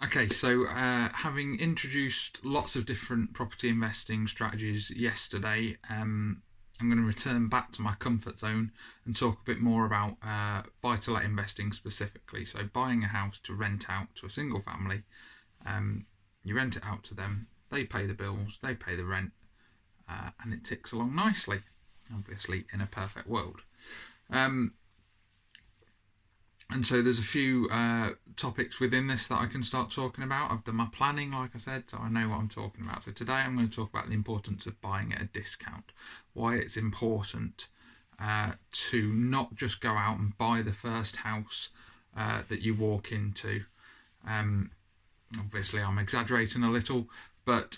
Okay, so having introduced lots of different property investing strategies yesterday, I'm going to return back to my comfort zone and talk a bit more about buy-to-let investing specifically. So buying a house to rent out to a single family, you rent it out to them, they pay the bills, they pay the rent, and it ticks along nicely, obviously in a perfect world. And so there's a few topics within this that I can start talking about. I've done my planning, like I said, so I know what I'm talking about. So today I'm going to talk about the importance of buying at a discount, why it's important to not just go out and buy the first house that you walk into. Obviously, I'm exaggerating a little, but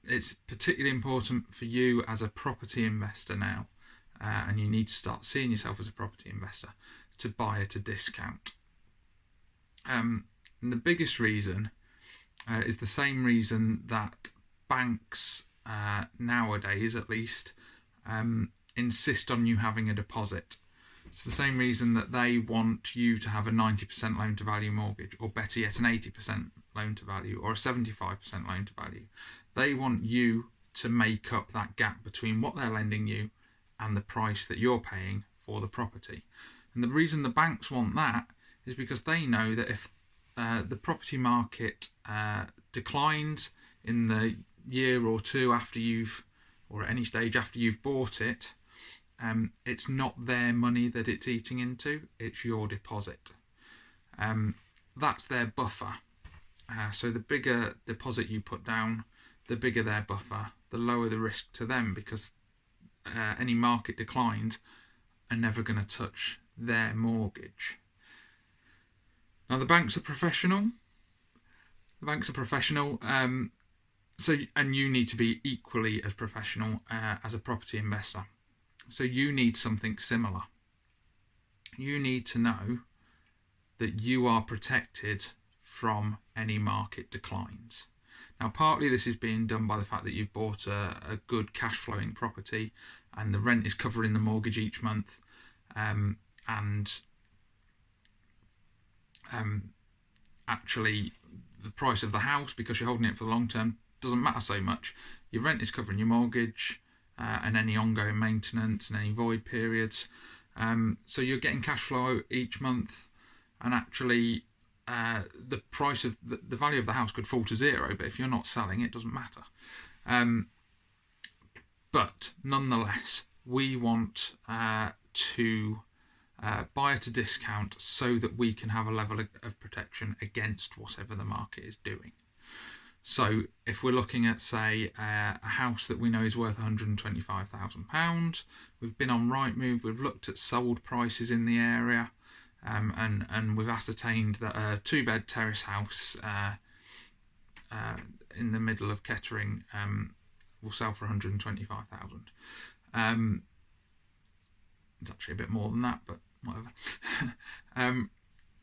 it's particularly important for you as a property investor now, and you need to start seeing yourself as a property investor, to buy at a discount. And the biggest reason is the same reason that banks nowadays, at least, insist on you having a deposit. It's the same reason that they want you to have a 90% loan to value mortgage, or better yet, an 80% loan to value, or a 75% loan to value. They want you to make up that gap between what they're lending you and the price that you're paying for the property. And the reason the banks want that is because they know that if the property market declines in the year or two after or at any stage after you've bought it, it's not their money that it's eating into, it's your deposit. That's their buffer. So the bigger deposit you put down, the bigger their buffer, the lower the risk to them, because any market declines are never going to touch their mortgage. Now the banks are professional. So and you need to be equally as professional as a property investor. So you need something similar. You need to know that you are protected from any market declines. Now, partly this is being done by the fact that you've bought a good cash flowing property and the rent is covering the mortgage each month. Actually the price of the house, because you're holding it for the long term, doesn't matter so much. Your rent is covering your mortgage and any ongoing maintenance and any void periods. So you're getting cash flow each month, and actually the price of the value of the house could fall to zero, but if you're not selling, it doesn't matter. But nonetheless, we want to buy at a discount so that we can have a level of protection against whatever the market is doing. So if we're looking at, say, a house that we know is worth £125,000, we've been on Rightmove, we've looked at sold prices in the area, and we've ascertained that a 2-bed terrace house in the middle of Kettering will sell for £125,000. It's actually a bit more than that, but whatever.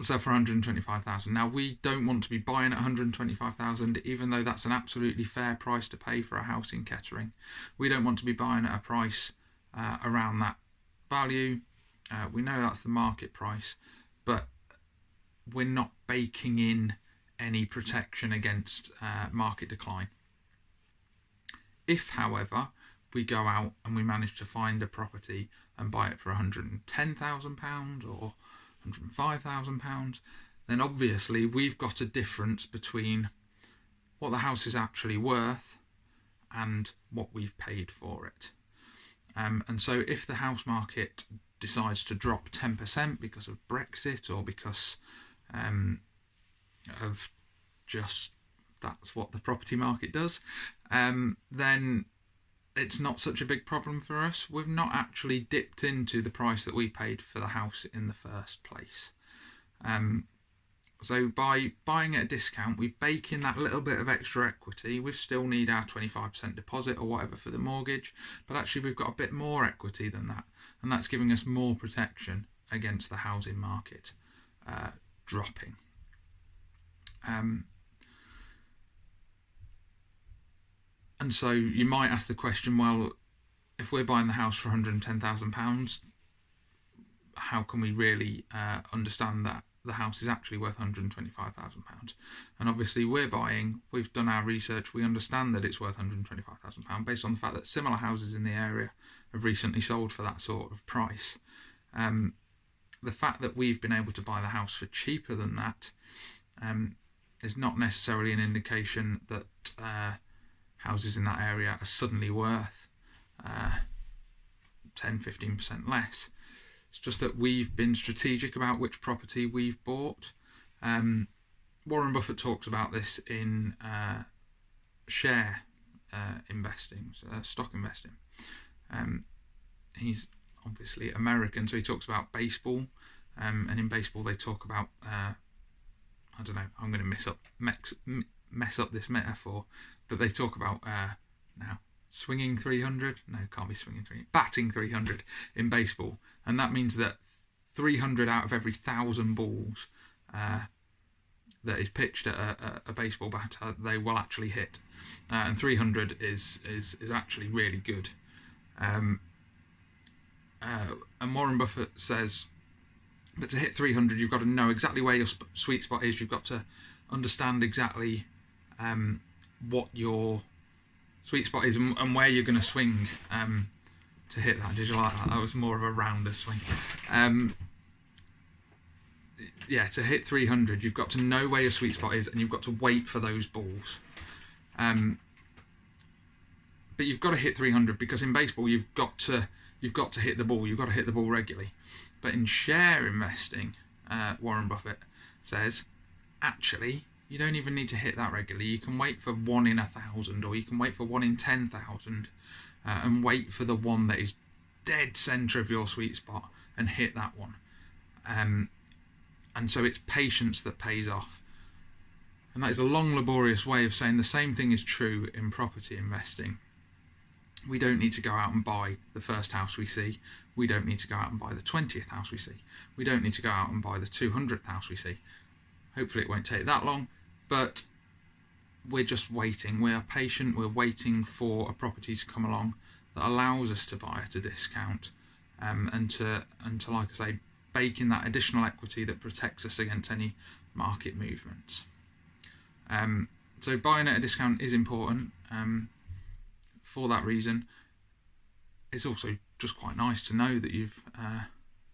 So for £125,000. Now, we don't want to be buying at £125,000, even though that's an absolutely fair price to pay for a house in Kettering. We don't want to be buying at a price around that value. We know that's the market price, but we're not baking in any protection against market decline. If, however, we go out and we manage to find a property and buy it for £110,000 or £105,000, then obviously we've got a difference between what the house is actually worth and what we've paid for it. And so if the house market decides to drop 10% because of Brexit, or because of just that's what the property market does, then it's not such a big problem for us. We've not actually dipped into the price that we paid for the house in the first place. So by buying at a discount, we bake in that little bit of extra equity. We still need our 25% deposit or whatever for the mortgage, but actually we've got a bit more equity than that, and that's giving us more protection against the housing market dropping. And so you might ask the question, well, if we're buying the house for £110,000, how can we really understand that the house is actually worth £125,000. And obviously we've done our research, we understand that it's worth £125,000 based on the fact that similar houses in the area have recently sold for that sort of price. The fact that we've been able to buy the house for cheaper than that is not necessarily an indication that houses in that area are suddenly worth 10-15% less. It's just that we've been strategic about which property we've bought. Warren Buffett talks about this in share investing, stock investing. He's obviously American, so he talks about baseball, and in baseball they talk about I don't know, I'm going to mess up this metaphor, but they talk about now swinging 300. No, can't be swinging 300. Batting 300 in baseball, and that means that 300 out of every 1,000 balls that is pitched at a baseball batter, they will actually hit, and 300 is actually really good. And Warren Buffett says that to hit 300, you've got to know exactly where your sweet spot is. You've got to understand exactly what your sweet spot is and where you're going to swing to hit that. Did you like that? That was more of a rounder swing. Yeah, to hit 300, you've got to know where your sweet spot is, and you've got to wait for those balls. But you've got to hit 300 because in baseball you've got to hit the ball. You've got to hit the ball regularly. But in share investing, Warren Buffett says, actually, you don't even need to hit that regularly. You can wait for 1 in 1,000, or you can wait for 1 in 10,000, and wait for the one that is dead centre of your sweet spot and hit that one. And so it's patience that pays off. And that is a long, laborious way of saying the same thing is true in property investing. We don't need to go out and buy the first house we see. We don't need to go out and buy the 20th house we see. We don't need to go out and buy the 200th house we see. Hopefully it won't take that long, but we're just waiting. We are patient. We're waiting for a property to come along that allows us to buy at a discount, and to, like I say, bake in that additional equity that protects us against any market movements. So buying at a discount is important. For that reason, it's also just quite nice to know that you've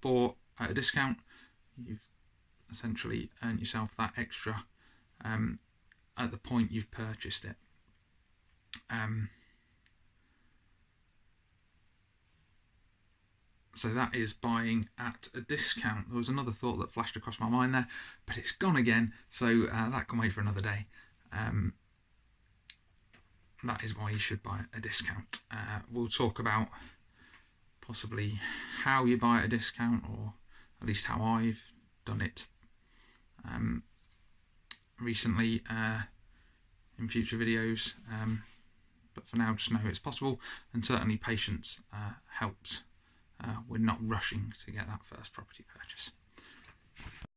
bought at a discount. You've essentially earned yourself that extra at the point you've purchased it. So that is buying at a discount. There was another thought that flashed across my mind there, but it's gone again, so that can wait for another day. That is why you should buy at a discount. We'll talk about possibly how you buy at a discount, or at least how I've done it recently in future videos. But for now, just know it's possible, and certainly patience helps. We're not rushing to get that first property purchase.